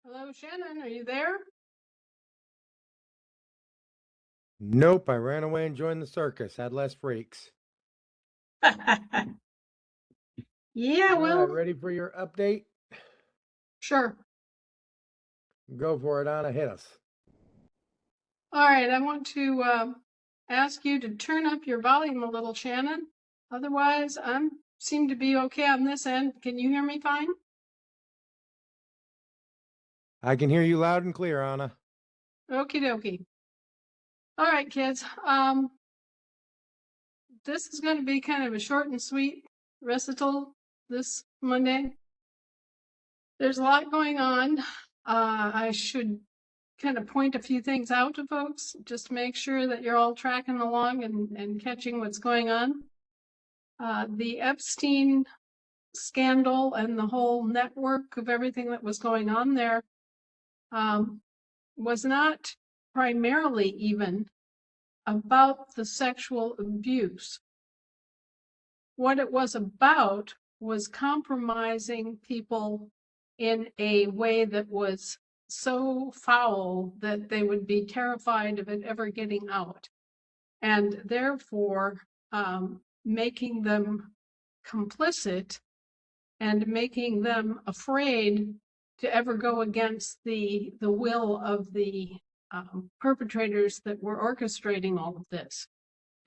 Hello, Shannon, are you there? Nope, I ran away and joined the circus. Had less freaks. Yeah, All right, well, ready for your update? sure. Go for it, Anna. Hit us. All right, I want to ask you to turn up your volume a little, Shannon. Otherwise, I seem to be okay on this end. Can you hear me fine? I can hear you loud and clear, Anna. Okie dokie. All right, kids. This is going to be kind of a short and sweet recital this Monday. There's a lot going on. I should kind of point a few things out to folks, just to make sure that you're all tracking along and catching what's going on. The Epstein scandal and the whole network of everything that was going on there was not primarily even about the sexual abuse. What it was about was compromising people in a way that was so foul that they would be terrified of it ever getting out, and therefore making them complicit and making them afraid to ever go against the will of the perpetrators that were orchestrating all of this.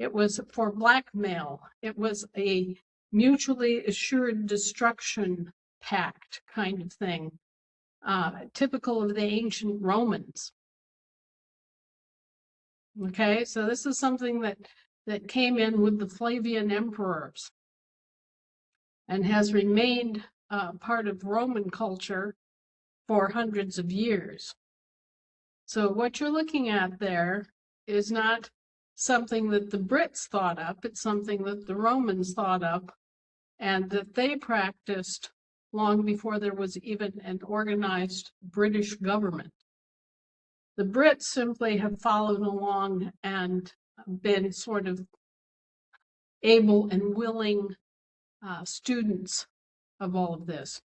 It was for blackmail. It was a mutually assured destruction pact kind of thing, typical of the ancient Romans. Okay, so this is something that came in with the Flavian emperors and has remained part of Roman culture for hundreds of years. So what you're looking at there is not something that the Brits thought up, it's something that the Romans thought up and that they practiced long before there was even an organized British government. The Brits simply have followed along and been sort of able and willing students of all of this.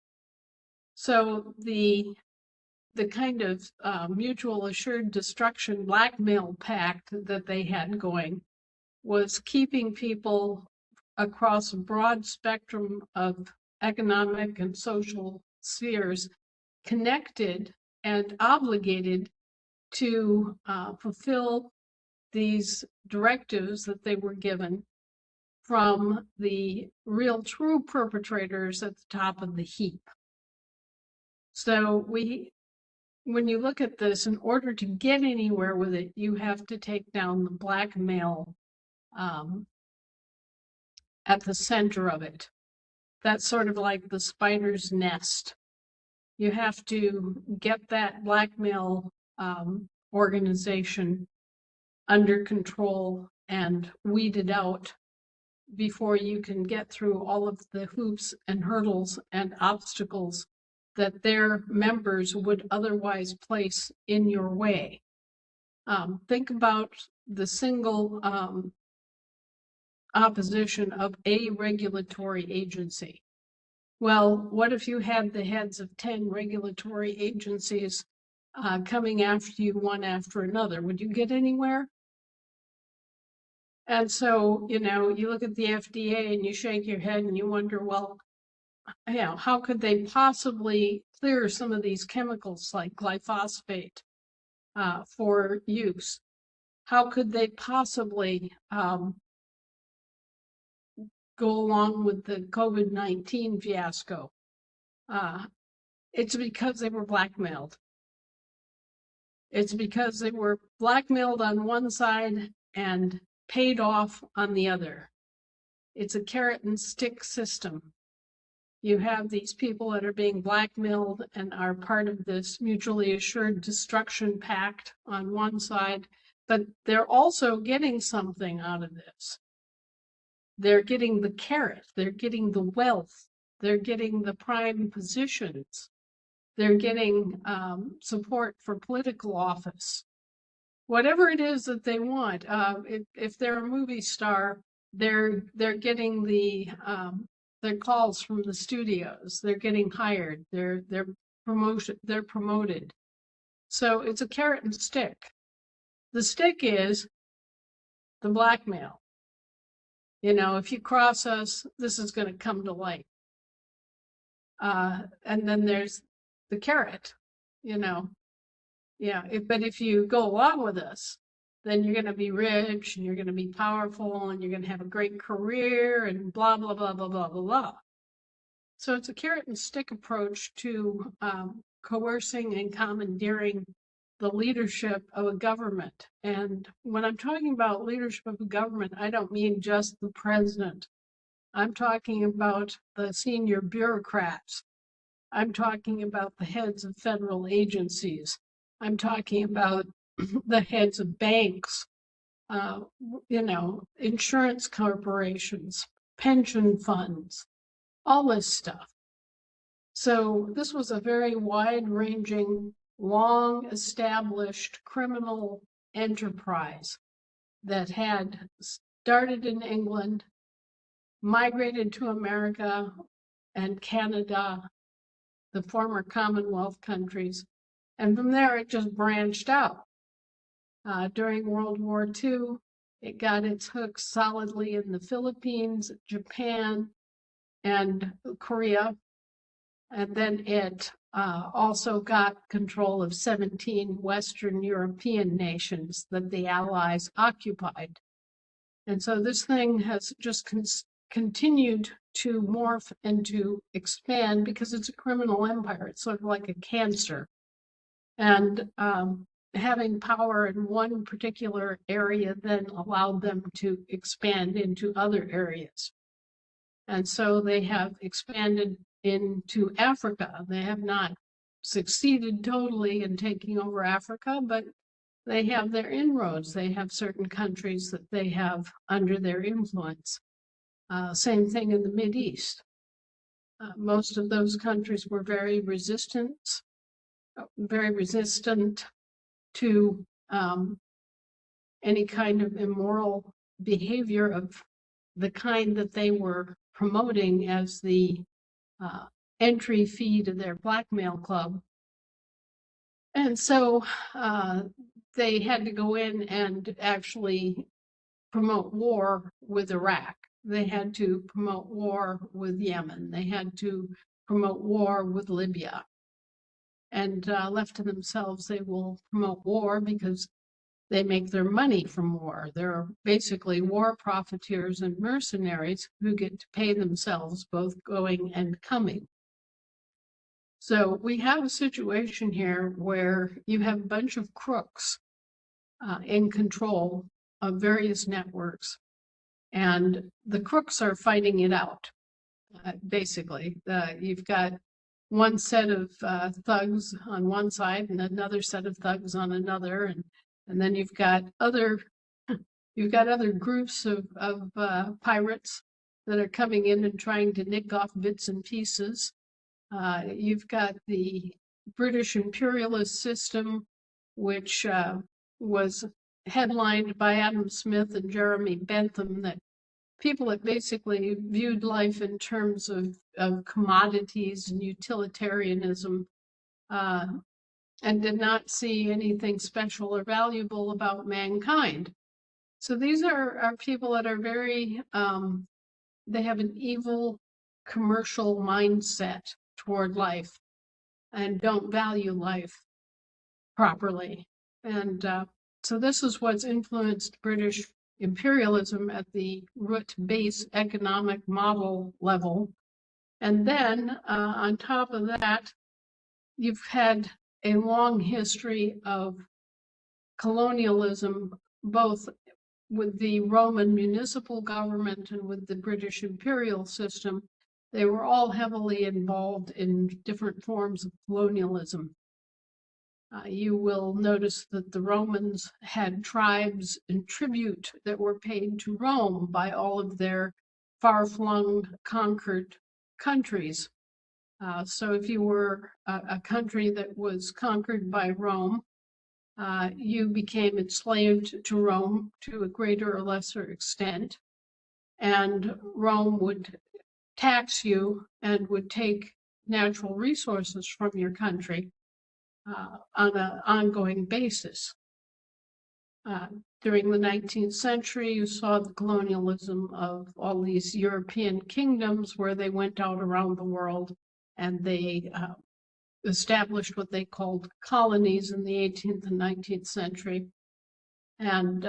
So the kind of mutual assured destruction blackmail pact that they had going was keeping people across a broad spectrum of economic and social spheres connected and obligated to fulfill these directives that they were given from the real true perpetrators at the top of the heap. So when you look at this, in order to get anywhere with it, you have to take down the blackmail at the center of it. That's sort of like the spider's nest. You have to get that blackmail organization under control and weeded out before you can get through all of the hoops and hurdles and obstacles that their members would otherwise place in your way. Think about the single opposition of a regulatory agency. Well, what if you had the heads of 10 regulatory agencies coming after you one after another? Would you get anywhere? And so, you look at the FDA and you shake your head and you wonder, well, how could they possibly clear some of these chemicals like glyphosate for use? How could they possibly go along with the COVID-19 fiasco? It's because they were blackmailed. It's because they were blackmailed on one side and paid off on the other. It's a carrot and stick system. You have these people that are being blackmailed and are part of this mutually assured destruction pact on one side, but they're also getting something out of this. They're getting the carrot, they're getting the wealth, they're getting the prime positions, they're getting support for political office. Whatever it is that they want, if they're a movie star, they're getting the calls from the studios. They're getting hired. They're they're promoted. So it's a carrot and stick. The stick is the blackmail. You know, if you cross us, this is going to come to light. And then there's the carrot, you know. Yeah, but if you go along with us, then you're going to be rich and you're going to be powerful and you're going to have a great career and blah, blah, blah, blah, blah, blah, blah. So it's a carrot and stick approach to coercing and commandeering the leadership of a government. And when I'm talking about leadership of a government, I don't mean just the president. I'm talking about the senior bureaucrats. I'm talking about the heads of federal agencies. I'm talking about the heads of banks, you know, insurance corporations, pension funds, all this stuff. So this was a very wide-ranging, long-established criminal enterprise that had started in England, migrated to America and Canada, the former Commonwealth countries, and from there it just branched out. During World War II, it got its hooks solidly in the Philippines, Japan, and Korea. And then it also got control of 17 Western European nations that the Allies occupied. And so this thing has just continued to morph and to expand because it's a criminal empire. It's sort of like a cancer. And having power in one particular area then allowed them to expand into other areas. And so they have expanded into Africa. They have not succeeded totally in taking over Africa, but they have their inroads. They have certain countries that they have under their influence. Same thing in the Mideast. Most of those countries were very resistant to any kind of immoral behavior of the kind that they were promoting as the entry fee to their blackmail club. And so they had to go in and actually promote war with Iraq. They had to promote war with Yemen. They had to promote war with Libya. And left to themselves, they will promote war because they make their money from war. They're basically war profiteers and mercenaries who get to pay themselves both going and coming. So we have a situation here where you have a bunch of crooks in control of various networks, and the crooks are fighting it out. Basically, you've got one set of thugs on one side and another set of thugs on another, and then you've got other groups of pirates that are coming in and trying to nick off bits and pieces. You've got the British imperialist system, which was headlined by Adam Smith and Jeremy Bentham, that people that basically viewed life in terms of commodities and utilitarianism, and did not see anything special or valuable about mankind. So these are people that are very, they have an evil commercial mindset toward life and don't value life properly. And so this is what's influenced British imperialism at the root base economic model level. And then on top of that, you've had a long history of colonialism, both with the Roman municipal government and with the British imperial system. They were all heavily involved in different forms of colonialism. You will notice that the Romans had tribes and tribute that were paid to Rome by all of their far-flung conquered countries. So if you were a country that was conquered by Rome, you became enslaved to Rome to a greater or lesser extent, and Rome would tax you and would take natural resources from your country on an ongoing basis. During the 19th century, you saw the colonialism of all these European kingdoms where they went out around the world and they established what they called colonies in the 18th and 19th century. And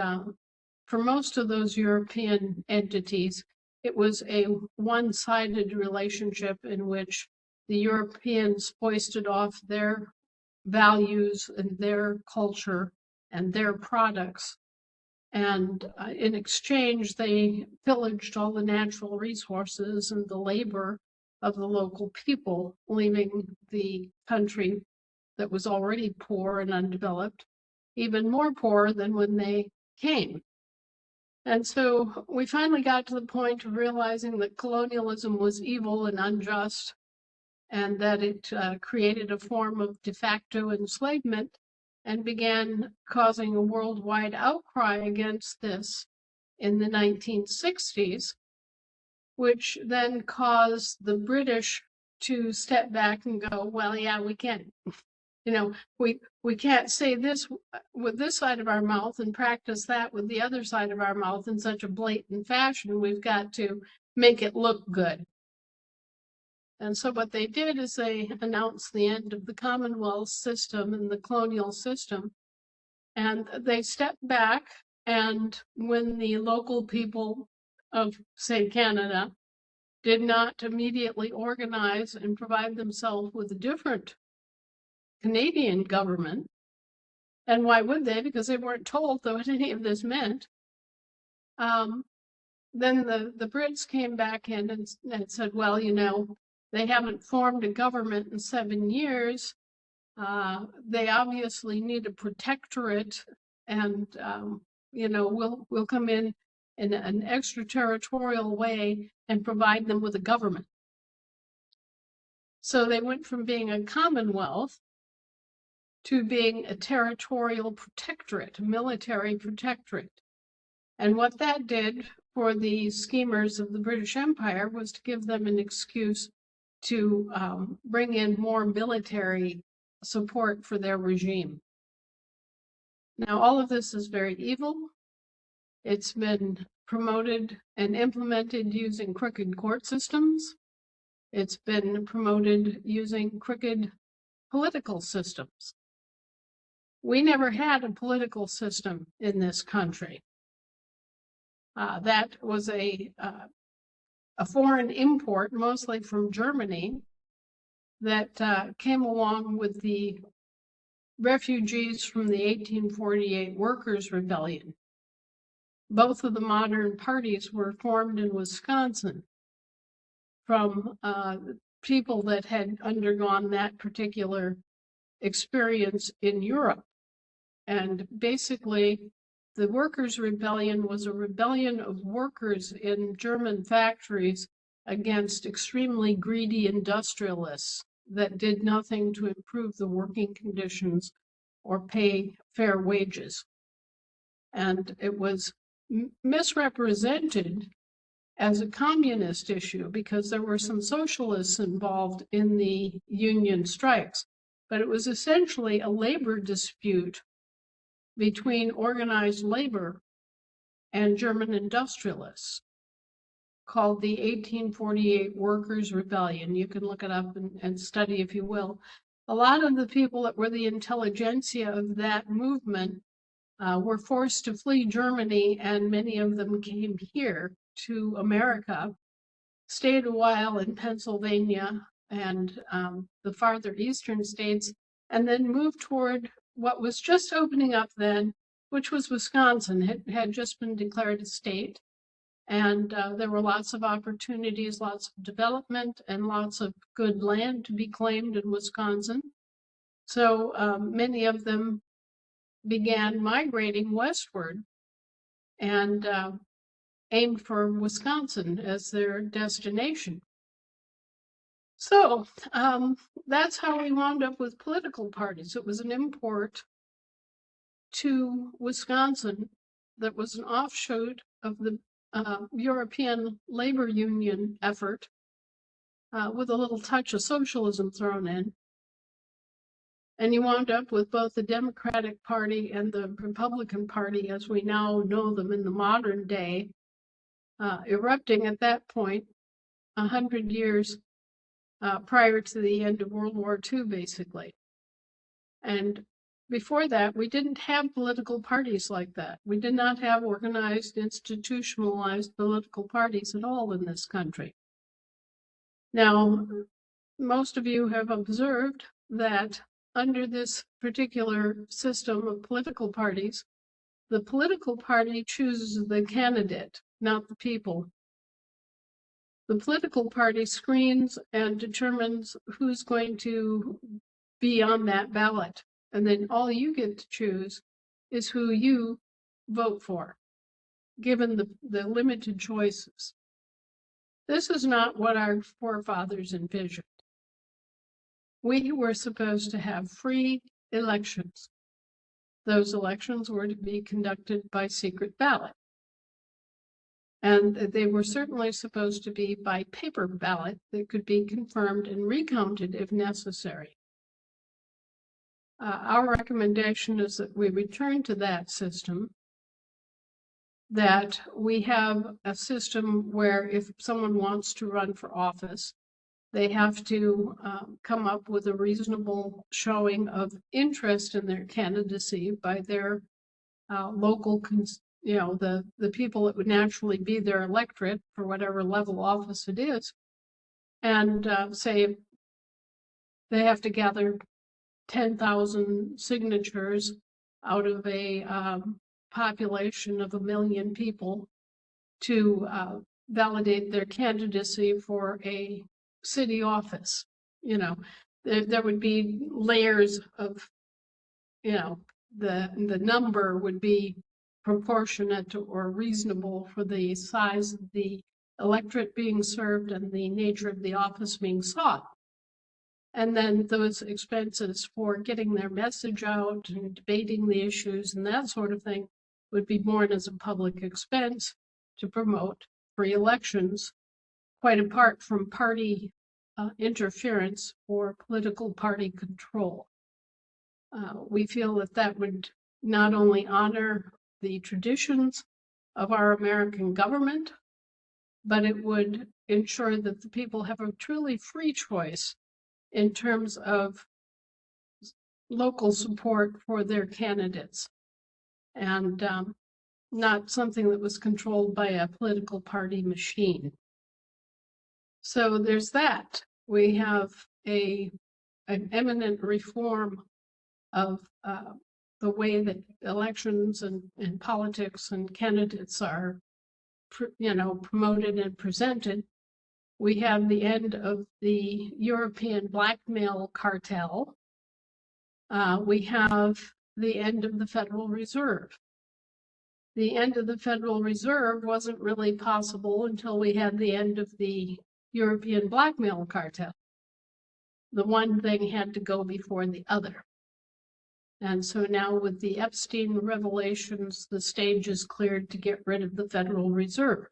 for most of those European entities, it was a one-sided relationship in which the Europeans foisted off their values and their culture and their products. And in exchange, they pillaged all the natural resources and the labor of the local people, leaving the country that was already poor and undeveloped even more poor than when they came. And so we finally got to the point of realizing that colonialism was evil and unjust, and that it created a form of de facto enslavement, and began causing a worldwide outcry against this in the 1960s, which then caused the British to step back and go, well, yeah, we can't, we can't say this with this side of our mouth and practice that with the other side of our mouth in such a blatant fashion. We've got to make it look good. And so what they did is they announced the end of the Commonwealth system and the colonial system. And they stepped back, and when the local people of, say, Canada did not immediately organize and provide themselves with a different Canadian government, and why would they? Because they weren't told what any of this meant. Then the Brits came back in and said, well, they haven't formed a government in 7 years. They obviously need a protectorate, and we'll come in an extraterritorial way and provide them with a government. So they went from being a commonwealth to being a territorial protectorate, a military protectorate. And what that did for the schemers of the British Empire was to give them an excuse to bring in more military support for their regime. Now, all of this is very evil. It's been promoted and implemented using crooked court systems. It's been promoted using crooked political systems. We never had a political system in this country. That was a foreign import, mostly from Germany, that came along with the refugees from the 1848 Workers' Rebellion. Both of the modern parties were formed in Wisconsin from people that had undergone that particular experience in Europe. And basically, the Workers' Rebellion was a rebellion of workers in German factories against extremely greedy industrialists that did nothing to improve the working conditions or pay fair wages. And it was misrepresented as a communist issue because there were some socialists involved in the union strikes, but it was essentially a labor dispute between organized labor and German industrialists called the 1848 Workers' Rebellion. You can look it up and study if you will. A lot of the people that were the intelligentsia of that movement were forced to flee Germany, and many of them came here to America, stayed a while in Pennsylvania and the farther eastern states, and then moved toward what was just opening up then, which was Wisconsin. It had just been declared a state, and there were lots of opportunities, lots of development, and lots of good land to be claimed in Wisconsin. So many of them began migrating westward and aimed for Wisconsin as their destination. So that's how we wound up with political parties. It was an import to Wisconsin that was an offshoot of the European labor union effort with a little touch of socialism thrown in. And you wound up with both the Democratic Party and the Republican Party, as we now know them in the modern day, erupting at that point 100 years prior to the end of World War II, basically. And before that, we didn't have political parties like that. We did not have organized, institutionalized political parties at all in this country. Now, most of you have observed that under this particular system of political parties, the political party chooses the candidate, not the people. The political party screens and determines who's going to be on that ballot. And then all you get to choose is who you vote for, given the limited choices. This is not what our forefathers envisioned. We were supposed to have free elections. Those elections were to be conducted by secret ballot. And they were certainly supposed to be by paper ballot that could be confirmed and recounted if necessary. Our recommendation is that we return to that system, that we have a system where if someone wants to run for office, they have to come up with a reasonable showing of interest in their candidacy by their local, the people that would naturally be their electorate for whatever level office it is. And say they have to gather 10,000 signatures out of a population of 1 million people to validate their candidacy for a city office. There would be layers of, the number would be proportionate or reasonable for the size of the electorate being served and the nature of the office being sought. And then those expenses for getting their message out and debating the issues and that sort of thing would be borne as a public expense to promote free elections, quite apart from party interference or political party control. We feel that that would not only honor the traditions of our American government, but it would ensure that the people have a truly free choice in terms of local support for their candidates, and not something that was controlled by a political party machine. So there's that. We have an eminent reform of the way that elections and politics and candidates are, promoted and presented. We have the end of the European blackmail cartel. We have the end of the Federal Reserve. The end of the Federal Reserve wasn't really possible until we had the end of the European blackmail cartel. The one thing had to go before the other. And so now with the Epstein revelations, the stage is cleared to get rid of the Federal Reserve.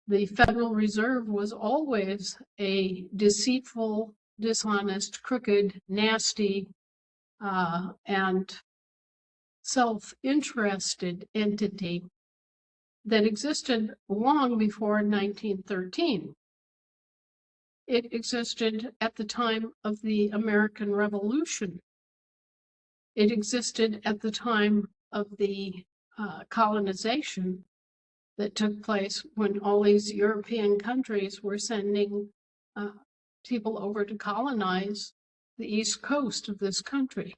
The Federal Reserve was always a deceitful, dishonest, crooked, nasty, and self-interested entity that existed long before 1913. It existed at the time of the American Revolution. It existed at the time of the colonization that took place when all these European countries were sending people over to colonize the East Coast of this country.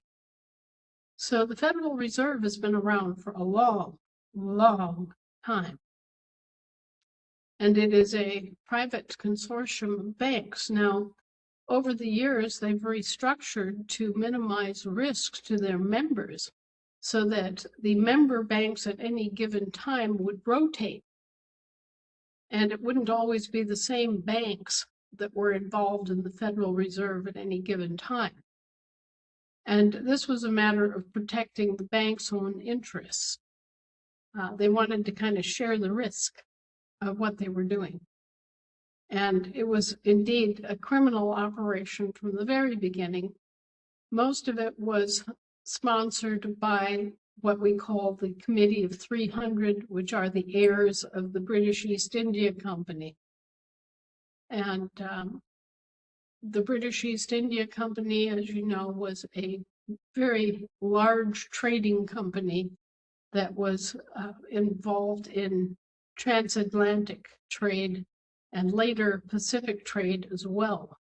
So the Federal Reserve has been around for a long, long time. And it is a private consortium of banks. Now, over the years, they've restructured to minimize risks to their members so that the member banks at any given time would rotate. And it wouldn't always be the same banks that were involved in the Federal Reserve at any given time. And this was a matter of protecting the bank's own interests. They wanted to kind of share the risk of what they were doing. And it was indeed a criminal operation from the very beginning. Most of it was sponsored by what we call the Committee of 300, which are the heirs of the British East India Company. And the British East India Company, as you know, was a very large trading company that was involved in transatlantic trade and later Pacific trade as well.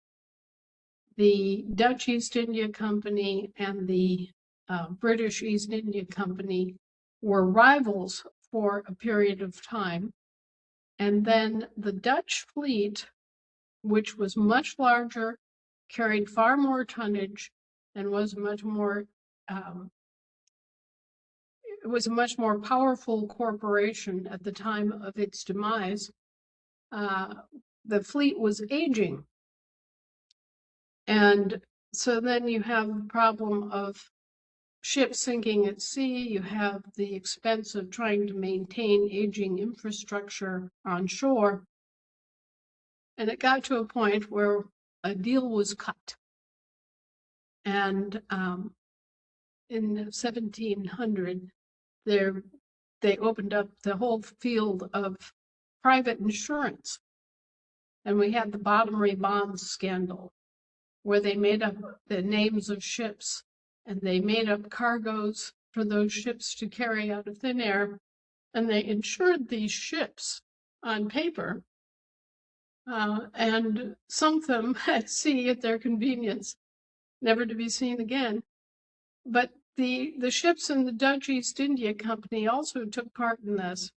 The Dutch East India Company and the British East India Company were rivals for a period of time. And then the Dutch fleet, which was much larger, carried far more tonnage, and was much more it was a much more powerful corporation at the time of its demise. The fleet was aging. And so then you have the problem of ships sinking at sea. You have the expense of trying to maintain aging infrastructure on shore. And it got to a point where a deal was cut. And in 1700, they opened up the whole field of private insurance. And we had the Bottomry Bonds scandal, where they made up the names of ships and they made up cargoes for those ships to carry out of thin air. And they insured these ships on paper and sunk them at sea at their convenience, never to be seen again. But the ships in the Dutch East India Company also took part in this.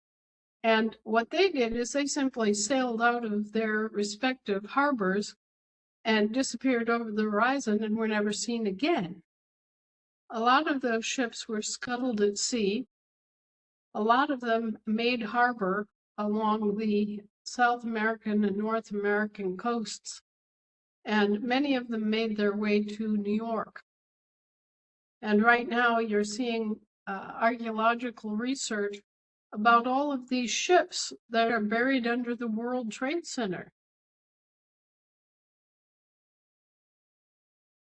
And what they did is they simply sailed out of their respective harbors and disappeared over the horizon and were never seen again. A lot of those ships were scuttled at sea. A lot of them made harbor along the South American and North American coasts, and many of them made their way to New York. And right now you're seeing archaeological research about all of these ships that are buried under the World Trade Center.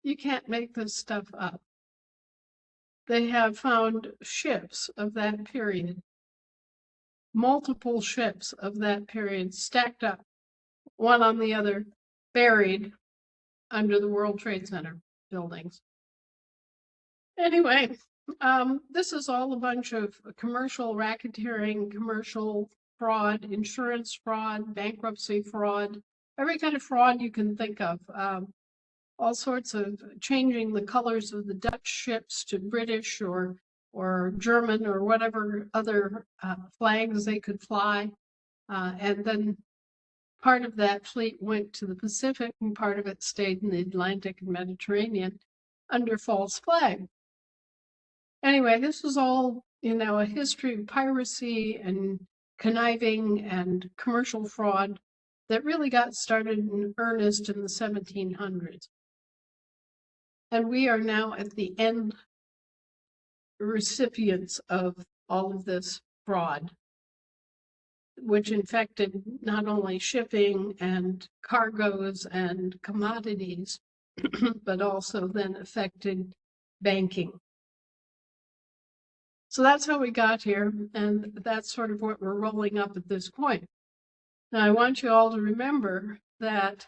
You can't make this stuff up. They have found ships of that period, multiple ships of that period stacked up, one on the other, buried under the World Trade Center buildings. Anyway, this is all a bunch of commercial racketeering, commercial fraud, insurance fraud, bankruptcy fraud, every kind of fraud you can think of. All sorts of changing the colors of the Dutch ships to British or German or whatever other flags they could fly. And then part of that fleet went to the Pacific and part of it stayed in the Atlantic and Mediterranean under false flag. Anyway, this is all, a history of piracy and conniving and commercial fraud that really got started in earnest in the 1700s. And we are now at the end recipients of all of this fraud, which infected not only shipping and cargoes and commodities, but also then affected banking. So that's how we got here, and that's sort of what we're rolling up at this point. Now, I want you all to remember that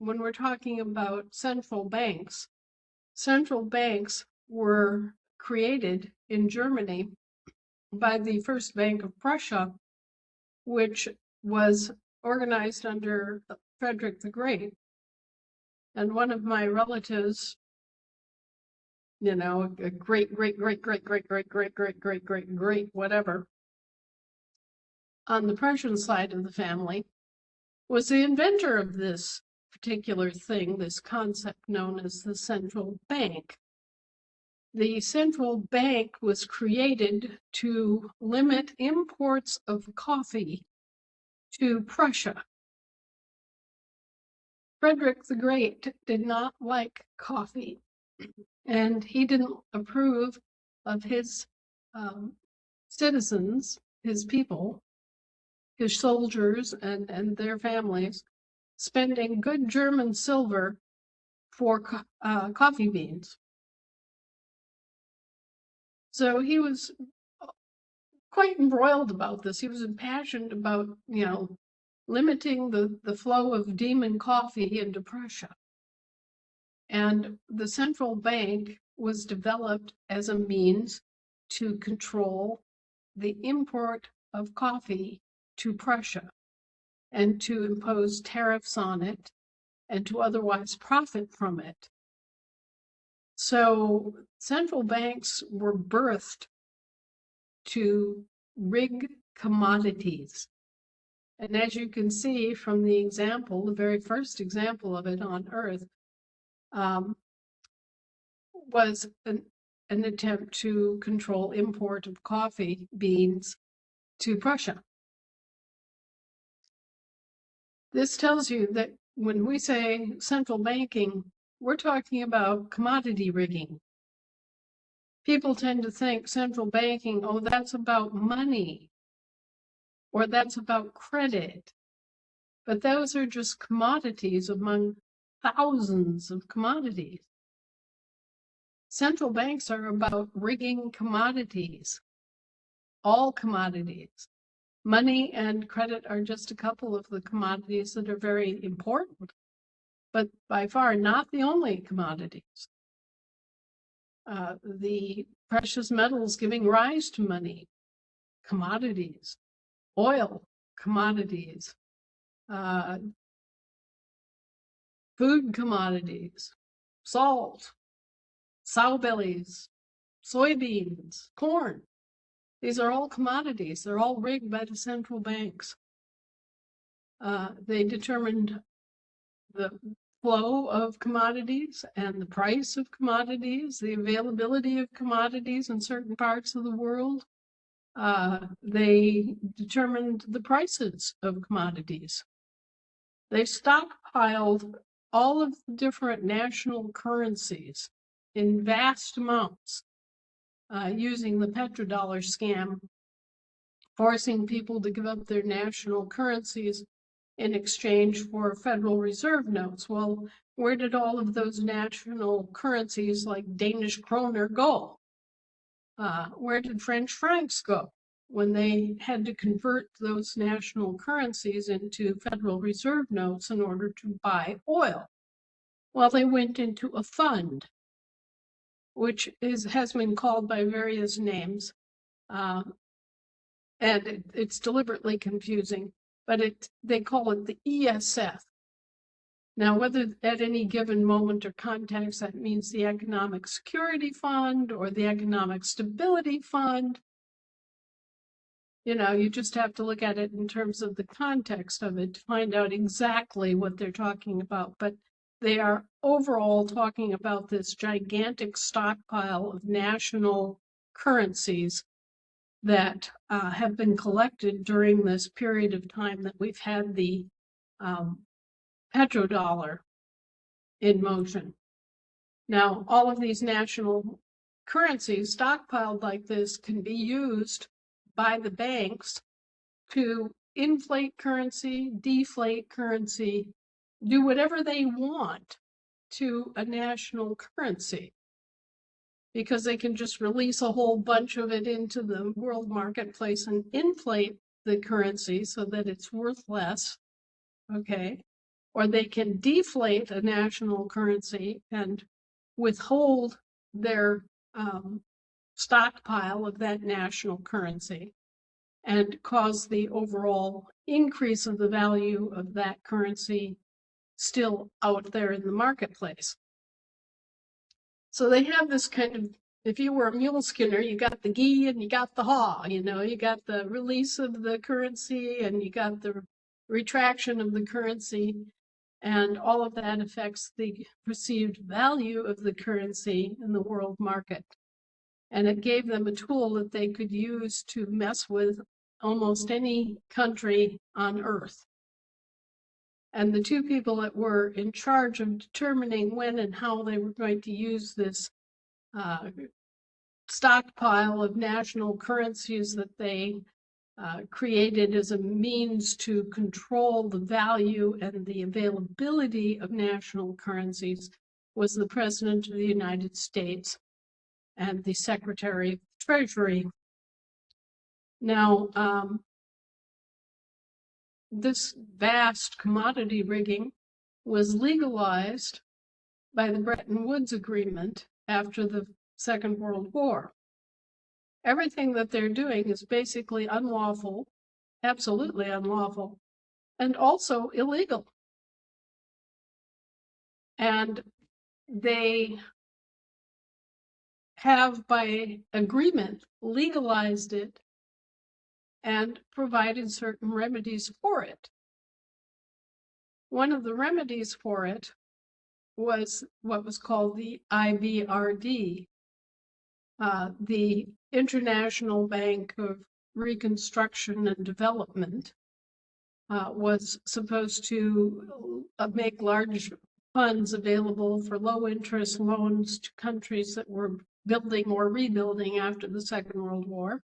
when we're talking about central banks were created in Germany by the First Bank of Prussia, which was organized under Frederick the Great. And one of my relatives, a great whatever, on the Prussian side of the family, was the inventor of this particular thing, this concept known as the central bank. The central bank was created to limit imports of coffee to Prussia. Frederick the Great did not like coffee, and he didn't approve of his citizens, his people, his soldiers and their families, spending good German silver for coffee beans. So he was quite embroiled about this. He was impassioned about, limiting the flow of demon coffee into Prussia. And the central bank was developed as a means to control the import of coffee to Prussia and to impose tariffs on it and to otherwise profit from it. So central banks were birthed to rig commodities. And as you can see from the example, the very first example of it on Earth, was an attempt to control import of coffee beans to Prussia. This tells you that when we say central banking, we're talking about commodity rigging. People tend to think central banking, oh, that's about money, or that's about credit. But those are just commodities among thousands of commodities. Central banks are about rigging commodities, all commodities. Money and credit are just a couple of the commodities that are very important, but by far not the only commodities. The precious metals giving rise to money, commodities, oil, commodities, food commodities, salt, sow bellies, soybeans, corn. These are all commodities. They're all rigged by the central banks. They determined the flow of commodities and the price of commodities, the availability of commodities in certain parts of the world. They determined the prices of commodities. They stockpiled all of the different national currencies in vast amounts, using the petrodollar scam, forcing people to give up their national currencies in exchange for Federal Reserve notes. Well, where did all of those national currencies like Danish kroner go? Where did French francs go when they had to convert those national currencies into Federal Reserve notes in order to buy oil? Well, they went into a fund, which has been called by various names, and it's deliberately confusing, but they call it the ESF. Now, whether at any given moment or context that means the Economic Security Fund or the Economic Stability Fund, you just have to look at it in terms of the context of it to find out exactly what they're talking about. But they are overall talking about this gigantic stockpile of national currencies that have been collected during this period of time that we've had the petrodollar in motion. Now, all of these national currencies stockpiled like this can be used by the banks to inflate currency, deflate currency, do whatever they want to a national currency, because they can just release a whole bunch of it into the world marketplace and inflate the currency so that it's worth less, okay? Or they can deflate a national currency and withhold their stockpile of that national currency and cause the overall increase of the value of that currency still out there in the marketplace. So they have this kind of, if you were a mule skinner, you got the ghee and you got the haw, you got the release of the currency and you got the retraction of the currency, and all of that affects the perceived value of the currency in the world market. And it gave them a tool that they could use to mess with almost any country on Earth. And the two people that were in charge of determining when and how they were going to use this stockpile of national currencies that they created as a means to control the value and the availability of national currencies was the President of the United States and the Secretary of Treasury. Now, this vast commodity rigging was legalized by the Bretton Woods Agreement after the Second World War. Everything that they're doing is basically unlawful, absolutely unlawful, and also illegal. And they have, by agreement, legalized it and provided certain remedies for it. One of the remedies for it was what was called the IBRD, the International Bank of Reconstruction and Development, was supposed to make large funds available for low-interest loans to countries that were building or rebuilding after the Second World War.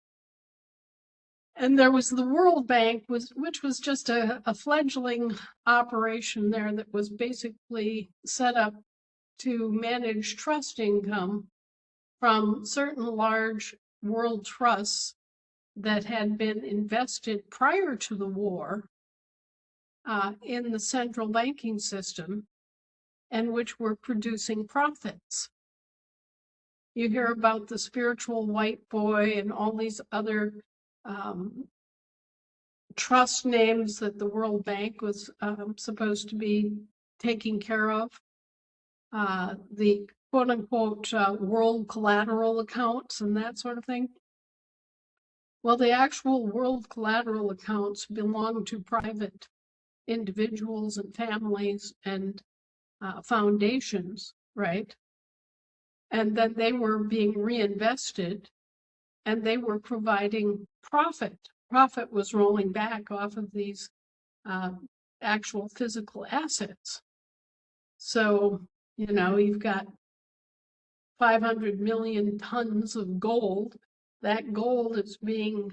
And there was the World Bank, which was just a fledgling operation there that was basically set up to manage trust income from certain large world trusts that had been invested prior to the war in the central banking system and which were producing profits. You hear about the spiritual white boy and all these other trust names that the World Bank was supposed to be taking care of. The quote unquote world collateral accounts and that sort of thing. Well, the actual world collateral accounts belong to private individuals and families and foundations, right? And then they were being reinvested and they were providing profit. Profit was rolling back off of these actual physical assets. So, you know, you've got 500 million tons of gold. That gold is being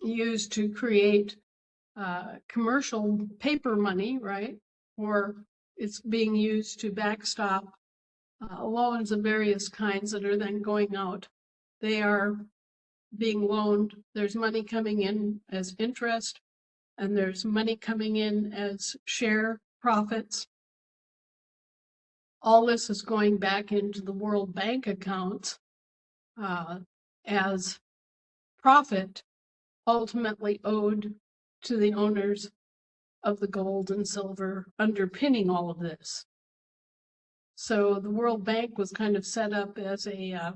used to create commercial paper money, right? Or it's being used to backstop loans of various kinds that are then going out. They are being loaned. There's money coming in as interest, and there's money coming in as share profits. All this is going back into the World Bank accounts as profit ultimately owed to the owners of the gold and silver underpinning all of this. So the World Bank was kind of set up as a,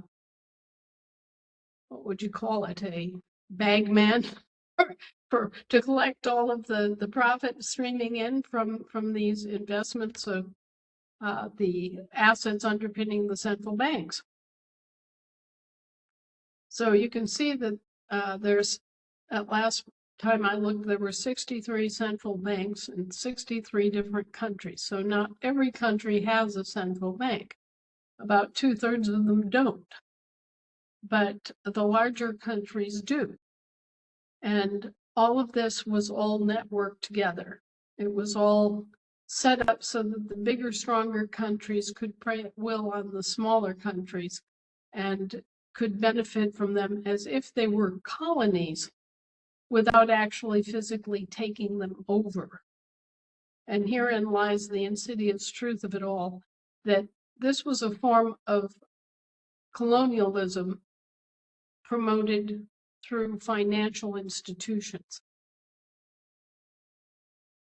what would you call it, a bagman to collect all of the profit streaming in from these investments of the assets underpinning the central banks. So you can see that there's, at last time I looked, there were 63 central banks in 63 different countries. So not every country has a central bank. About 2/3 of them don't. But the larger countries do. And all of this was all networked together. It was all set up so that the bigger, stronger countries could prey at will on the smaller countries and could benefit from them as if they were colonies without actually physically taking them over. And herein lies the insidious truth of it all, that this was a form of colonialism promoted through financial institutions.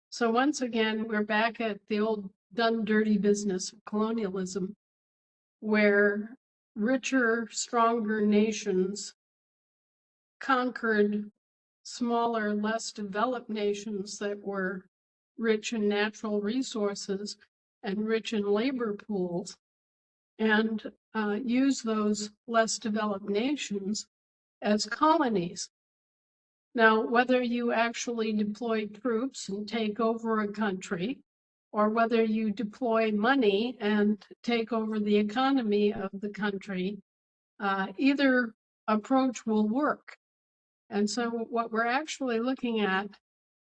So once again, we're back at the old done dirty business of colonialism, where richer, stronger nations conquered smaller, less developed nations that were rich in natural resources and rich in labor pools, and use those less developed nations as colonies. Now, whether you actually deploy troops and take over a country, or whether you deploy money and take over the economy of the country, either approach will work. And so what we're actually looking at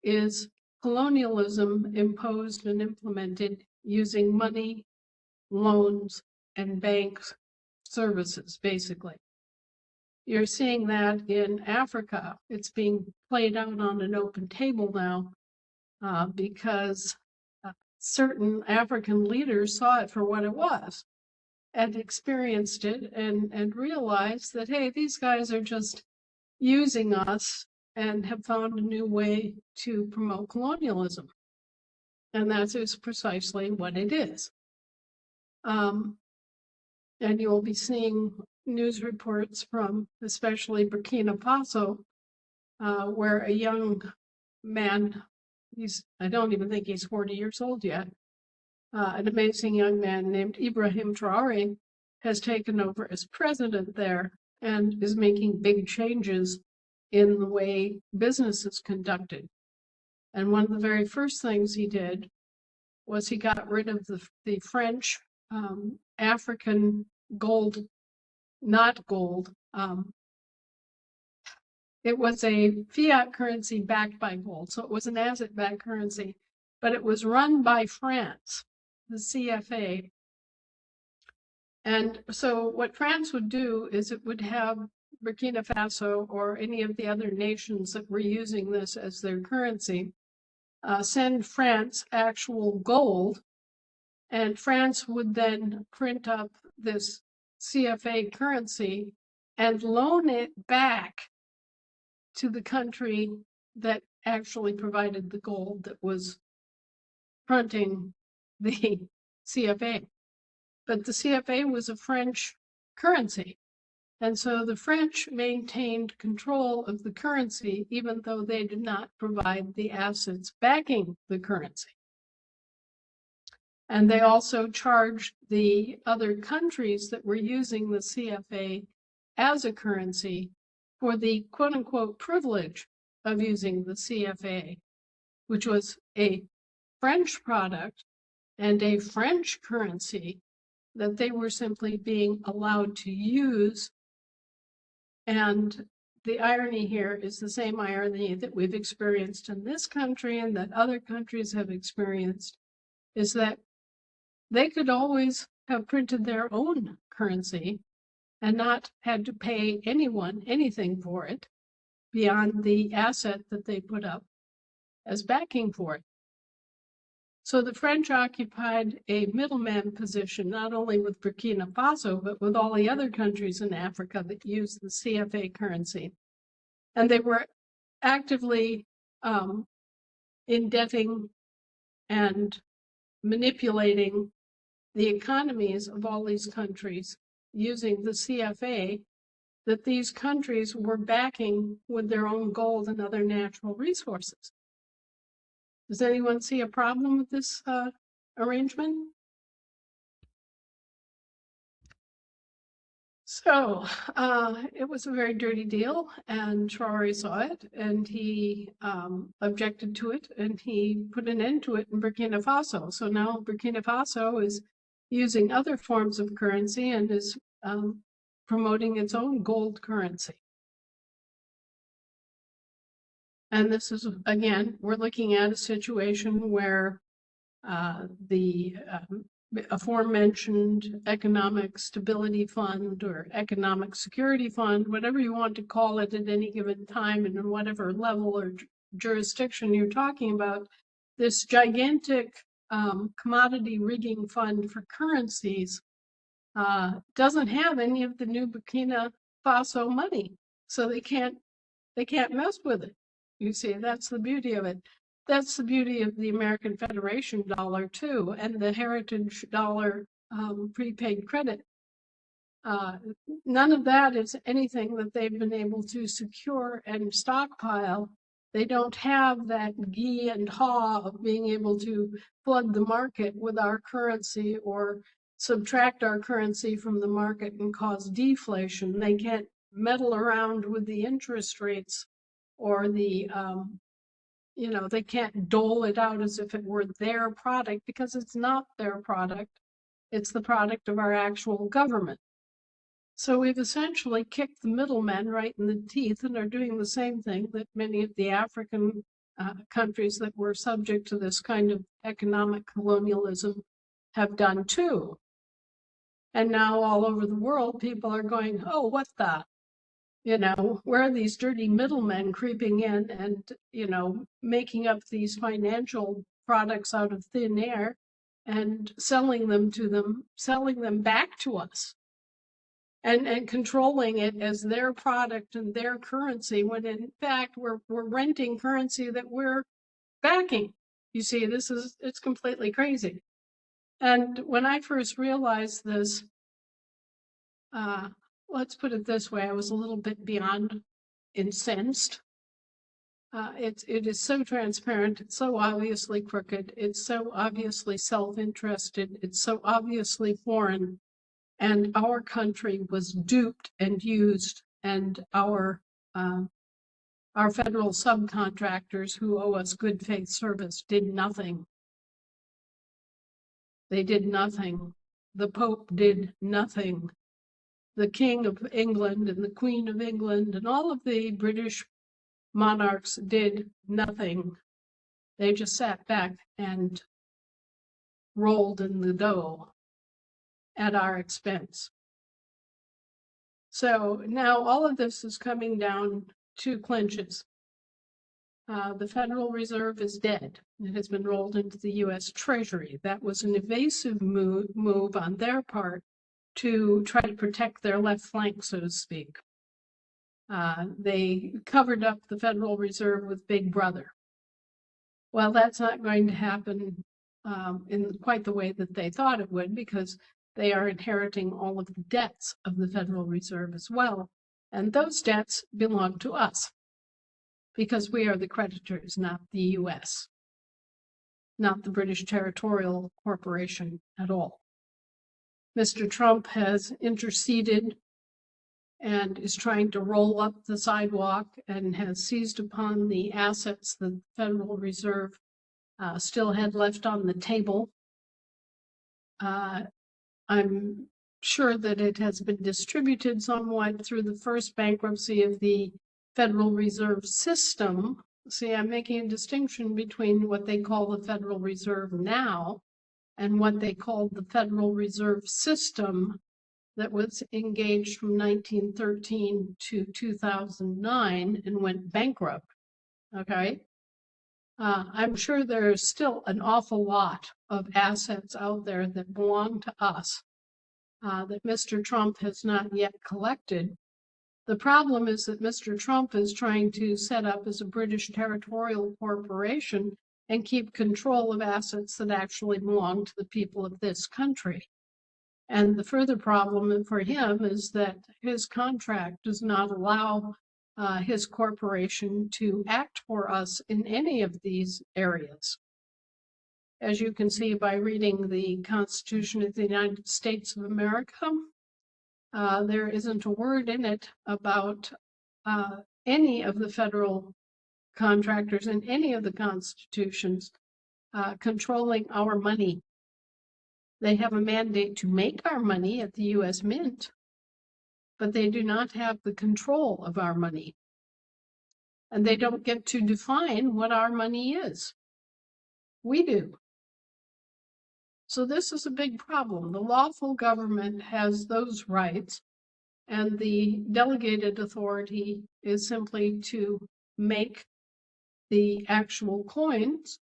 is colonialism imposed and implemented using money, loans, and bank services, basically. You're seeing that in Africa. It's being played out on an open table now because certain African leaders saw it for what it was and experienced it and realized that, hey, these guys are just using us and have found a new way to promote colonialism. And that is precisely what it is. And you'll be seeing news reports from especially Burkina Faso, where a young man, I don't even think he's 40 years old yet, an amazing young man named Ibrahim Traore has taken over as president there and is making big changes in the way business is conducted. And one of the very first things he did was he got rid of the French African gold, not gold. It was a fiat currency backed by gold. So it was an asset-backed currency, but it was run by France, the CFA. And so what France would do is it would have Burkina Faso or any of the other nations that were using this as their currency send France actual gold, and France would then print up this CFA currency and loan it back to the country that actually provided the gold that was fronting the CFA. But the CFA was a French currency. And so the French maintained control of the currency, even though they did not provide the assets backing the currency. And they also charged the other countries that were using the CFA as a currency for the quote unquote privilege of using the CFA, which was a French product and a French currency that they were simply being allowed to use. And the irony here is the same irony that we've experienced in this country and that other countries have experienced, is that they could always have printed their own currency and not had to pay anyone anything for it beyond the asset that they put up as backing for it. So the French occupied a middleman position, not only with Burkina Faso, but with all the other countries in Africa that use the CFA currency. And they were actively indebting and manipulating the economies of all these countries using the CFA that these countries were backing with their own gold and other natural resources. Does anyone see a problem with this arrangement? So it was a very dirty deal, and Traore saw it, and he objected to it, and he put an end to it in Burkina Faso. So now Burkina Faso is using other forms of currency and is promoting its own gold currency. And this is, again, we're looking at a situation where the aforementioned Economic Stability Fund or Economic Security Fund, whatever you want to call it at any given time and in whatever level or jurisdiction you're talking about, this gigantic commodity rigging fund for currencies doesn't have any of the new Burkina Faso money. So they can't mess with it. You see, that's the beauty of it. That's the beauty of the American Federation dollar too, and the heritage dollar prepaid credit. None of that is anything that they've been able to secure and stockpile. They don't have that ghee and haw of being able to flood the market with our currency or subtract our currency from the market and cause deflation. They can't meddle around with the interest rates or the, they can't dole it out as if it were their product, because it's not their product. It's the product of our actual government. So we've essentially kicked the middlemen right in the teeth and are doing the same thing that many of the African countries that were subject to this kind of economic colonialism have done too. And now all over the world, people are going, oh, what the? Where are these dirty middlemen creeping in and, making up these financial products out of thin air and selling them back to us and controlling it as their product and their currency, when in fact we're renting currency that we're backing. You see, it's completely crazy. And when I first realized this, let's put it this way, I was a little bit beyond incensed. It is so transparent, it's so obviously crooked, it's so obviously self-interested, it's so obviously foreign, and our country was duped and used, and our federal subcontractors who owe us good faith service did nothing. They did nothing. The Pope did nothing. The King of England and the Queen of England and all of the British monarchs did nothing. They just sat back and rolled in the dough at our expense. So now all of this is coming down to clinches. The Federal Reserve is dead. It has been rolled into the U.S. Treasury. That was an evasive move on their part to try to protect their left flank, so to speak. They covered up the Federal Reserve with Big Brother. Well, that's not going to happen in quite the way that they thought it would, because they are inheriting all of the debts of the Federal Reserve as well. And those debts belong to us, because we are the creditors, not the U.S., not the British Territorial Corporation at all. Mr. Trump has interceded and is trying to roll up the sidewalk and has seized upon the assets the Federal Reserve still had left on the table. I'm sure that it has been distributed somewhat through the first bankruptcy of the Federal Reserve System. See, I'm making a distinction between what they call the Federal Reserve now and what they called the Federal Reserve System that was engaged from 1913 to 2009 and went bankrupt. Okay. I'm sure there's still an awful lot of assets out there that belong to us that Mr. Trump has not yet collected. The problem is that Mr. Trump is trying to set up as a British territorial corporation and keep control of assets that actually belong to the people of this country. And the further problem for him is that his contract does not allow his corporation to act for us in any of these areas. As you can see by reading the Constitution of the United States of America, there isn't a word in it about any of the federal contractors in any of the constitutions controlling our money. They have a mandate to make our money at the U.S. Mint, but they do not have the control of our money. And they don't get to define what our money is. We do. So this is a big problem. The lawful government has those rights, and the delegated authority is simply to make the actual coins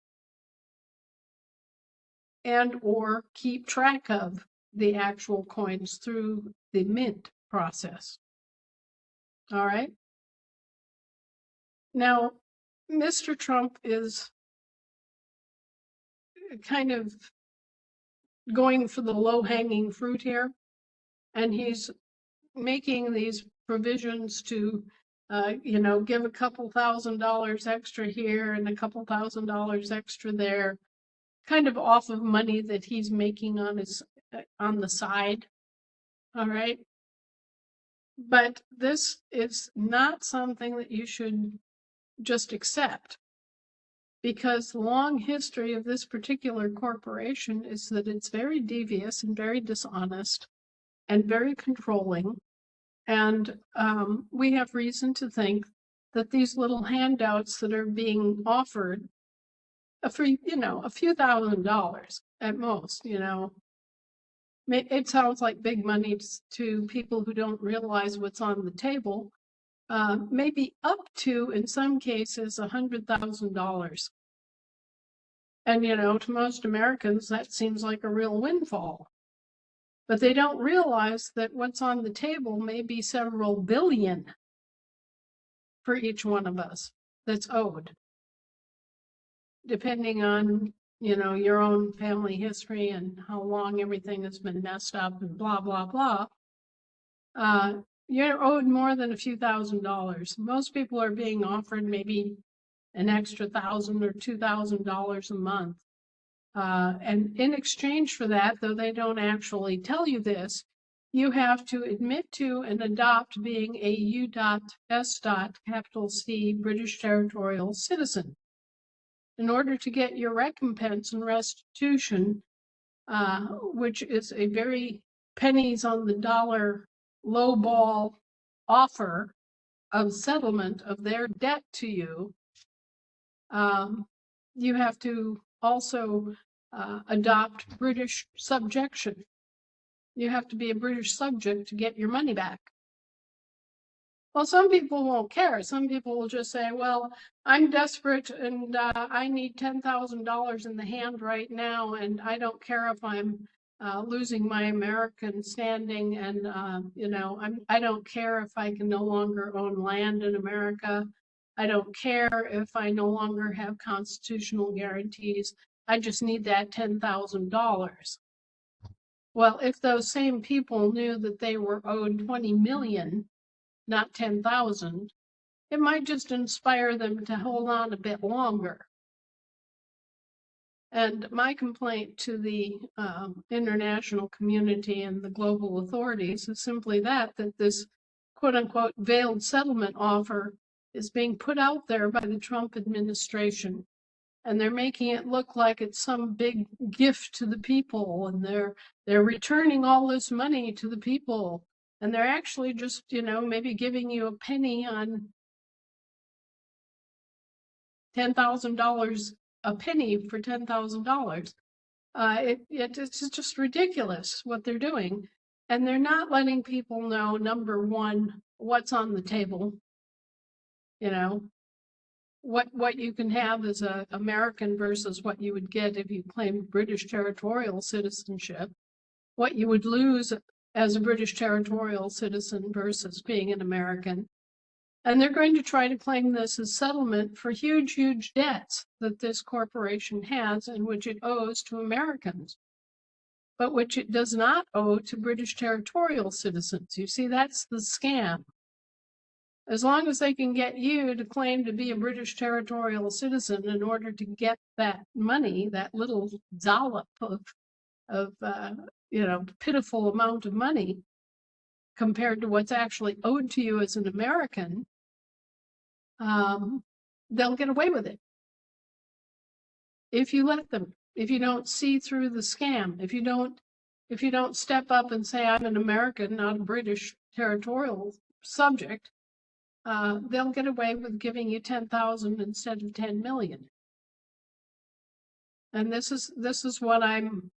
and or keep track of the actual coins through the mint process. All right. Now, Mr. Trump is kind of going for the low-hanging fruit here, and he's making these provisions to give a couple $1,000s extra here and a couple $1,000s extra there, kind of off of money that he's making on the side. All right. But this is not something that you should just accept, because the long history of this particular corporation is that it's very devious and very dishonest and very controlling And we have reason to think that these little handouts that are being offered, a few $1,000 at most, it sounds like big money to people who don't realize what's on the table, maybe up to, in some cases, $100,000. And, to most Americans, that seems like a real windfall. But they don't realize that what's on the table may be several billion for each one of us that's owed, depending on, your own family history and how long everything has been messed up and blah, blah, blah. You're owed more than a few $1,000s. Most people are being offered maybe an extra $1,000 or $2,000 a month. And in exchange for that, though they don't actually tell you this, you have to admit to and adopt being a U.S. capital C British territorial citizen in order to get your recompense and restitution, which is a very pennies on the dollar lowball offer of settlement of their debt to you. You have to also adopt British subjection. You have to be a British subject to get your money back. Well, some people won't care. Some people will just say, well, I'm desperate and I need $10,000 in the hand right now, and I don't care if I'm losing my American standing, and I don't care if I can no longer own land in America. I don't care if I no longer have constitutional guarantees. I just need that $10,000. Well, if those same people knew that they were owed 20 million, not 10,000, it might just inspire them to hold on a bit longer. And my complaint to the international community and the global authorities is simply that this quote unquote veiled settlement offer is being put out there by the Trump administration. And they're making it look like it's some big gift to the people, and they're returning all this money to the people. And they're actually just, maybe giving you a penny on $10,000, a penny for $10,000. It's just ridiculous what they're doing. And they're not letting people know, number one, what's on the table. What you can have as an American versus what you would get if you claimed British territorial citizenship. What you would lose as a British territorial citizen versus being an American. And they're going to try to claim this as settlement for huge, huge debts that this corporation has and which it owes to Americans, but which it does not owe to British territorial citizens. You see, that's the scam. As long as they can get you to claim to be a British territorial citizen in order to get that money, that little dollop of pitiful amount of money compared to what's actually owed to you as an American, they'll get away with it. If you let them, if you don't see through the scam, if you don't step up and say, I'm an American, not a British territorial subject, they'll get away with giving you 10,000 instead of 10 million. And this is what I'm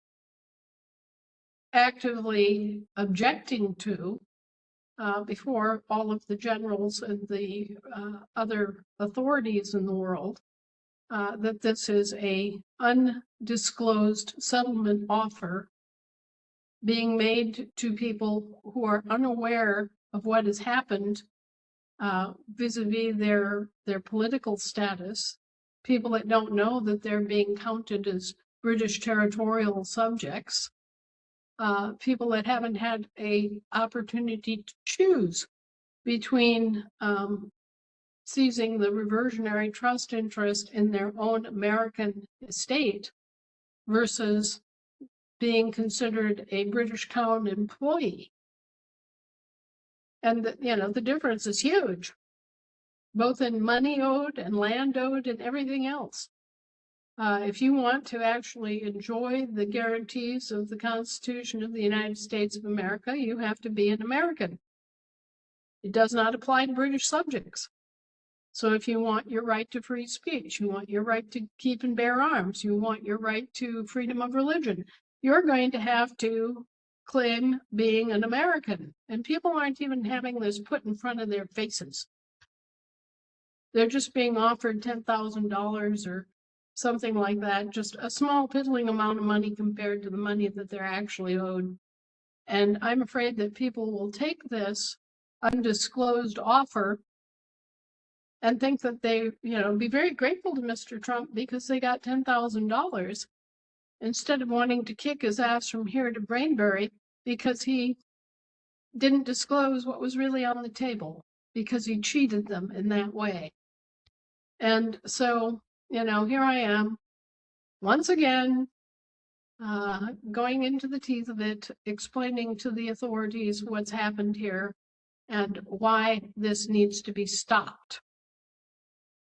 actively objecting to before all of the generals and the other authorities in the world, that this is a undisclosed settlement offer being made to people who are unaware of what has happened vis-a-vis their political status, people that don't know that they're being counted as British territorial subjects, people that haven't had an opportunity to choose between seizing the reversionary trust interest in their own American estate versus being considered a British Crown employee. And the difference is huge, both in money owed and land owed and everything else. If you want to actually enjoy the guarantees of the Constitution of the United States of America, you have to be an American. It does not apply to British subjects. So if you want your right to free speech, you want your right to keep and bear arms, you want your right to freedom of religion, you're going to have to claim being an American. And people aren't even having this put in front of their faces. They're just being offered $10,000 or something like that, just a small piddling amount of money compared to the money that they're actually owed. And I'm afraid that people will take this undisclosed offer and think that they, be very grateful to Mr. Trump because they got $10,000 instead of wanting to kick his ass from here to Brainbury because he didn't disclose what was really on the table, because he cheated them in that way. And so, here I am once again, going into the teeth of it, explaining to the authorities what's happened here and why this needs to be stopped.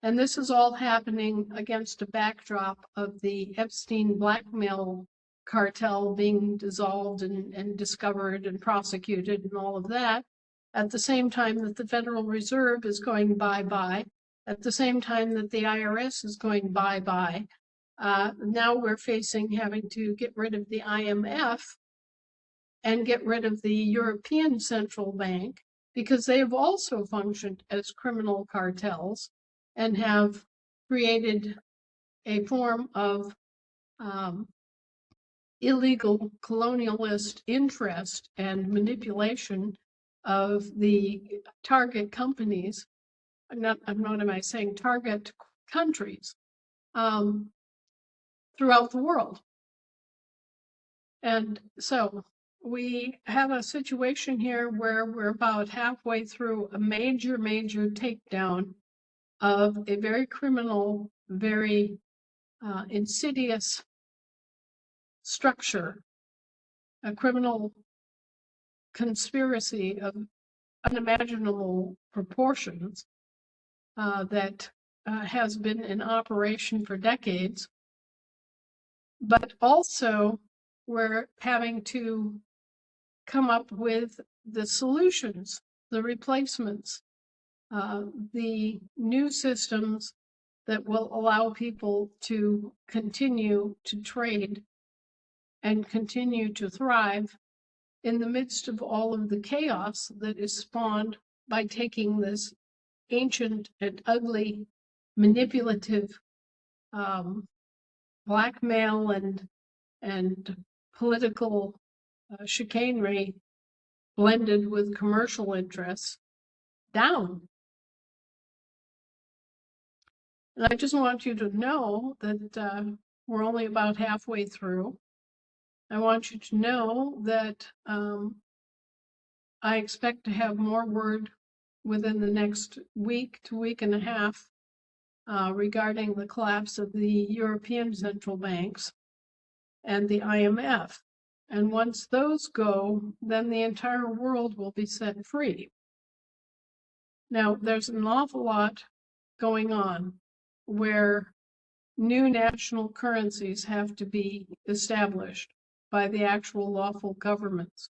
And this is all happening against a backdrop of the Epstein blackmail cartel being dissolved and discovered and prosecuted and all of that, at the same time that the Federal Reserve is going bye-bye, at the same time that the IRS is going bye-bye. Now we're facing having to get rid of the IMF and get rid of the European Central Bank, because they have also functioned as criminal cartels and have created a form of illegal colonialist interest and manipulation of the target companies, target countries throughout the world. And so we have a situation here where we're about halfway through a major takedown of a very criminal, very insidious structure, a criminal conspiracy of unimaginable proportions that has been in operation for decades. But also we're having to come up with the solutions, the replacements, the new systems that will allow people to continue to trade and continue to thrive in the midst of all of the chaos that is spawned by taking this ancient and ugly, manipulative blackmail and political chicanery blended with commercial interests down. And I just want you to know that we're only about halfway through. I want you to know that I expect to have more word within the next week to week and a half regarding the collapse of the European central banks and the IMF. And once those go, then the entire world will be set free. Now, there's an awful lot going on where new national currencies have to be established by the actual lawful governments.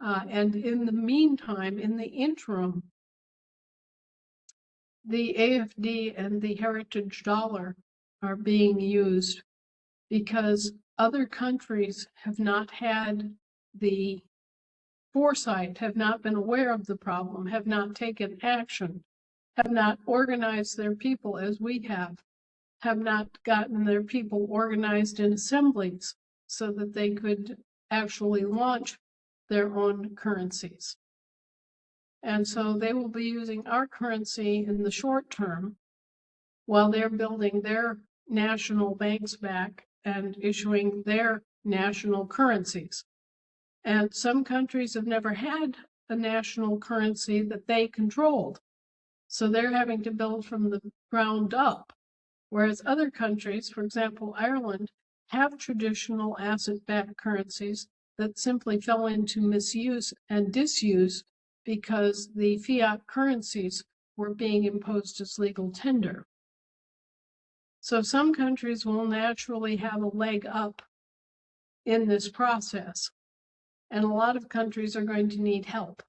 And in the meantime, in the interim, the AFD and the heritage dollar are being used because other countries have not had the foresight, have not been aware of the problem, have not taken action, have not organized their people as we have not gotten their people organized in assemblies so that they could actually launch their own currencies. And so they will be using our currency in the short term while they're building their national banks back and issuing their national currencies. And some countries have never had a national currency that they controlled. So they're having to build from the ground up. Whereas other countries, for example, Ireland, have traditional asset-backed currencies that simply fell into misuse and disuse because the fiat currencies were being imposed as legal tender. So some countries will naturally have a leg up in this process, and a lot of countries are going to need help.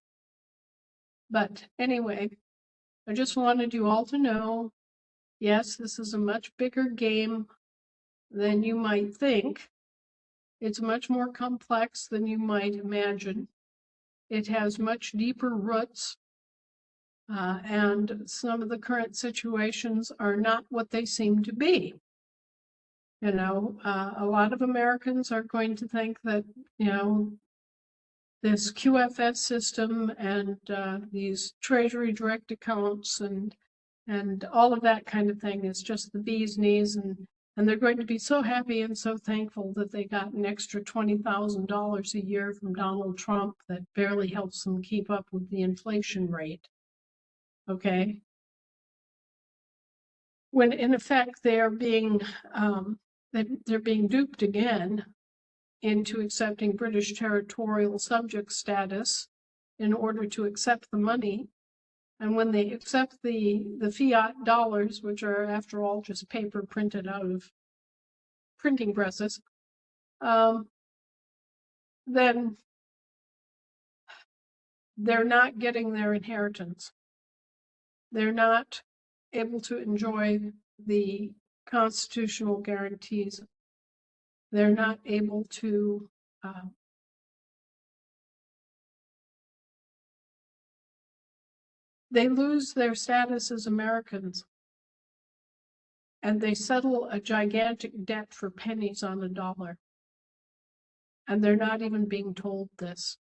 But anyway, I just wanted you all to know, yes, this is a much bigger game than you might think. It's much more complex than you might imagine. It has much deeper roots, and some of the current situations are not what they seem to be. You know, a lot of Americans are going to think that, you know, this QFS system and these Treasury direct accounts and all of that kind of thing is just the bee's knees, and they're going to be so happy and so thankful that they got an extra $20,000 a year from Donald Trump that barely helps them keep up with the inflation rate. Okay. When in effect they're being duped again into accepting British territorial subject status in order to accept the money. And when they accept the fiat dollars, which are, after all, just paper printed out of printing presses, then they're not getting their inheritance. They're not able to enjoy the constitutional guarantees. They're not able to they lose their status as Americans, and they settle a gigantic debt for pennies on a dollar. And they're not even being told this.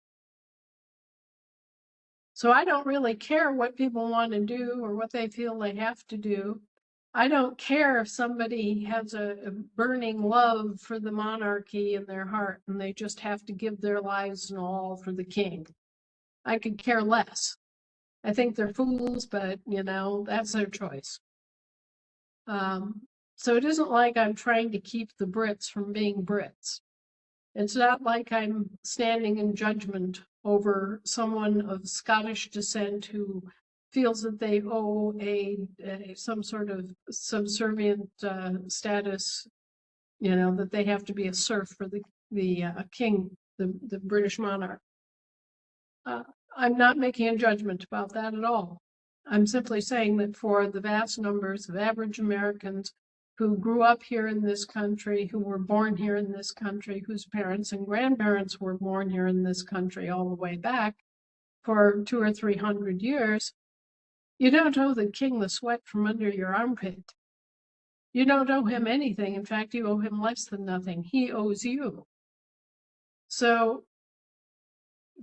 So I don't really care what people want to do or what they feel they have to do. I don't care if somebody has a burning love for the monarchy in their heart and they just have to give their lives and all for the king. I could care less. I think they're fools, but you know, that's their choice. So it isn't like I'm trying to keep the Brits from being Brits. It's not like I'm standing in judgment over someone of Scottish descent who feels that they owe some sort of subservient status, you know, that they have to be a serf for the king, the British monarch. I'm not making a judgment about that at all. I'm simply saying that for the vast numbers of average Americans who grew up here in this country, who were born here in this country, whose parents and grandparents were born here in this country all the way back for 200 or 300 years, you don't owe the king the sweat from under your armpit. You don't owe him anything. In fact, you owe him less than nothing. He owes you. So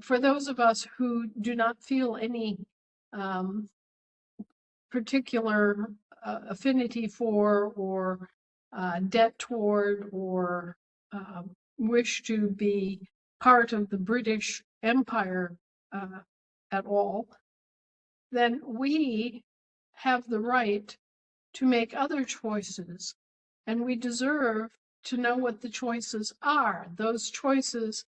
for those of us who do not feel any particular affinity for or debt toward or wish to be part of the British Empire at all, then we have the right to make other choices, and we deserve to know what the choices are. Those choices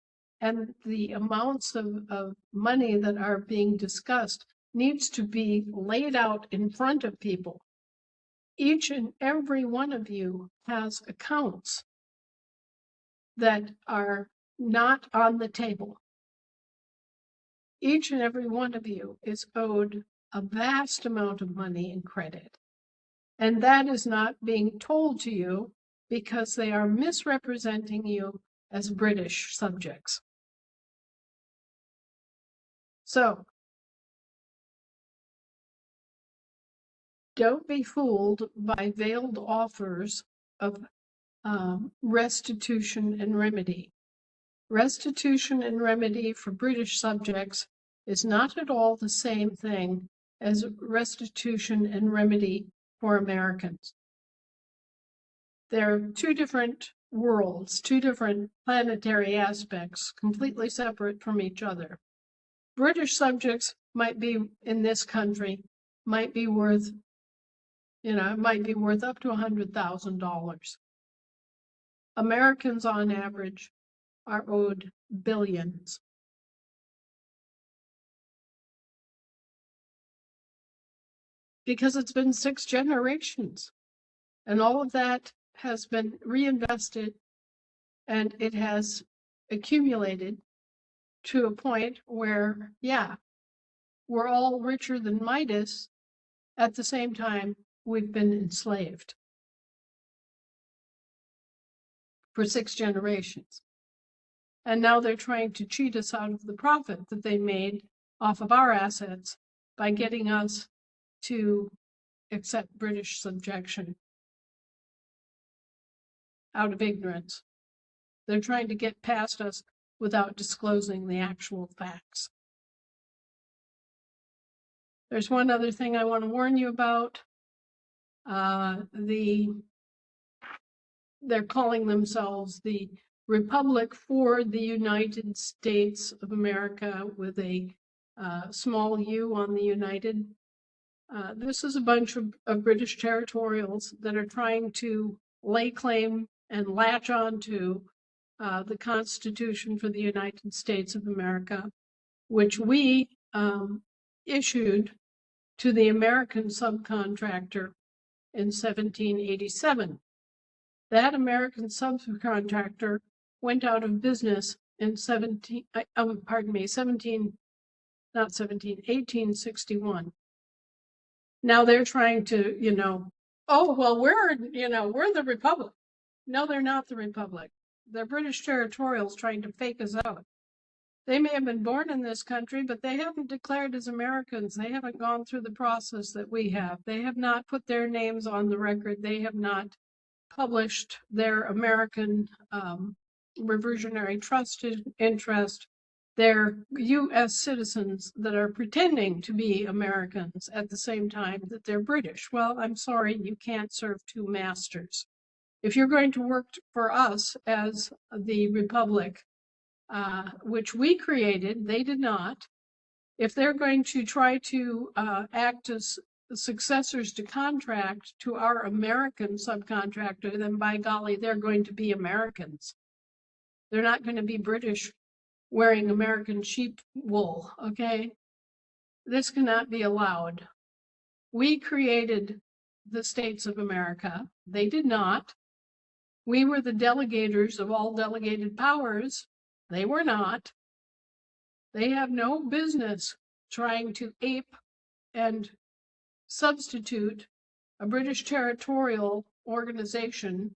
and the amounts of money that are being discussed needs to be laid out in front of people. Each and every one of you has accounts that are not on the table. Each and every one of you is owed a vast amount of money in credit. And that is not being told to you because they are misrepresenting you as British subjects. So, don't be fooled by veiled offers of restitution and remedy. Restitution and remedy for British subjects is not at all the same thing as restitution and remedy for Americans. They're two different worlds, two different planetary aspects, completely separate from each other. British subjects might be in this country, might be worth, it might be worth up to $100,000. Americans on average are owed billions. Because it's been 6 generations, and all of that has been reinvested, and it has accumulated to a point where, yeah, we're all richer than Midas. At the same time, we've been enslaved for 6 generations. And now they're trying to cheat us out of the profit that they made off of our assets by getting us to accept British subjection out of ignorance. They're trying to get past us without disclosing the actual facts. There's one other thing I want to warn you about. They're calling themselves the Republic for the United States of America with a small u on the United. This is a bunch of British territorials that are trying to lay claim and latch on to the Constitution for the United States of America, which we issued to the American subcontractor in 1787. That American subcontractor went out of business in 1861. Now they're trying to, oh, well, we're the Republic. No, they're not the Republic. They're British territorials trying to fake us out. They may have been born in this country, but they haven't declared as Americans. They haven't gone through the process that we have. They have not put their names on the record. They have not published their American reversionary trust interest. They're U.S. citizens that are pretending to be Americans at the same time that they're British. Well, I'm sorry, you can't serve 2 masters. If you're going to work for us as the Republic, which we created, they did not. If they're going to try to act as successors to contract to our American subcontractor, then by golly, they're going to be Americans. They're not going to be British wearing American sheep wool, okay? This cannot be allowed. We created the states of America. They did not. We were the delegators of all delegated powers. They were not. They have no business trying to ape and substitute a British territorial organization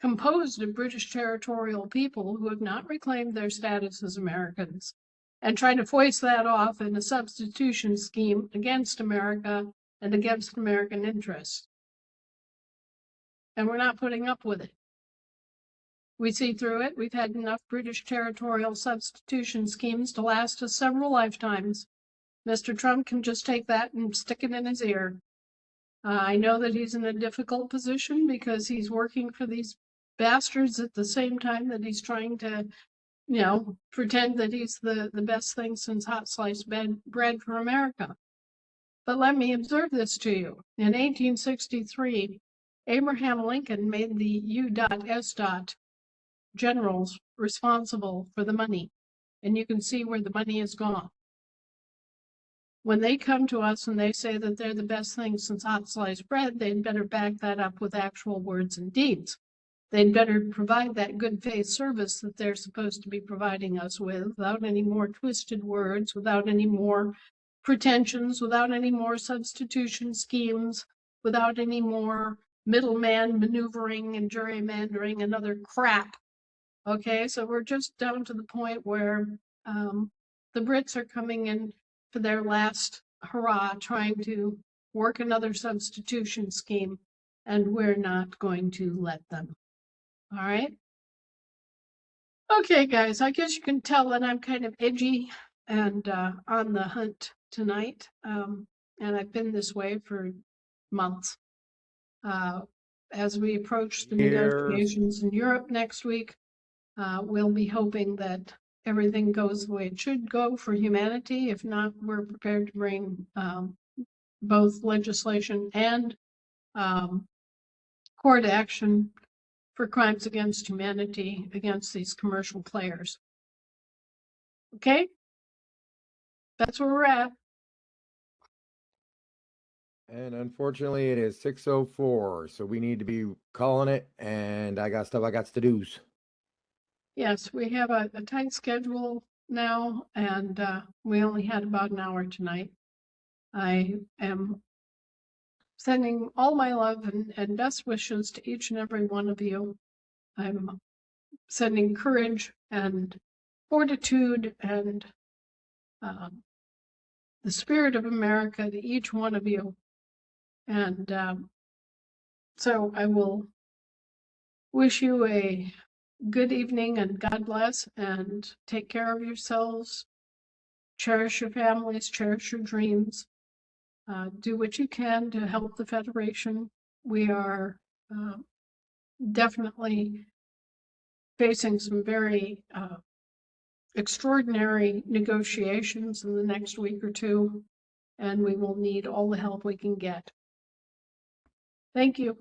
composed of British territorial people who have not reclaimed their status as Americans and trying to foist that off in a substitution scheme against America and against American interests. And we're not putting up with it. We see through it. We've had enough British territorial substitution schemes to last us several lifetimes. Mr. Trump can just take that and stick it in his ear. I know that he's in a difficult position because he's working for these bastards at the same time that he's trying to, pretend that he's the best thing since hot sliced bread for America. But let me observe this to you. In 1863, Abraham Lincoln made the U.S. generals responsible for the money. And you can see where the money is gone. When they come to us and they say that they're the best thing since hot sliced bread, they'd better back that up with actual words and deeds. They'd better provide that good faith service that they're supposed to be providing us with without any more twisted words, without any more pretensions, without any more substitution schemes, without any more middleman maneuvering and gerrymandering and other crap. Okay, so we're just down to the point where the Brits are coming in for their last hurrah, trying to work another substitution scheme, and we're not going to let them. All right? Okay, guys, I guess you can tell that I'm kind of edgy and on the hunt tonight. And I've been this way for months. As we approach the negotiations in Europe next week, we'll be hoping that everything goes the way it should go for humanity. If not, we're prepared to bring both legislation and court action for crimes against humanity against these commercial players. Okay? That's where we're at. And unfortunately, it is 6:04, so we need to be calling it, and I got stuff I got to do. Yes, we have a tight schedule now, and we only had about an hour tonight. I am sending all my love and best wishes to each and every one of you. I'm sending courage and fortitude and the spirit of America to each one of you. And so I will wish you a good evening and God bless, and take care of yourselves. Cherish your families, cherish your dreams. Do what you can to help the Federation. We are definitely facing some very extraordinary negotiations in the next week or two, and we will need all the help we can get. Thank you.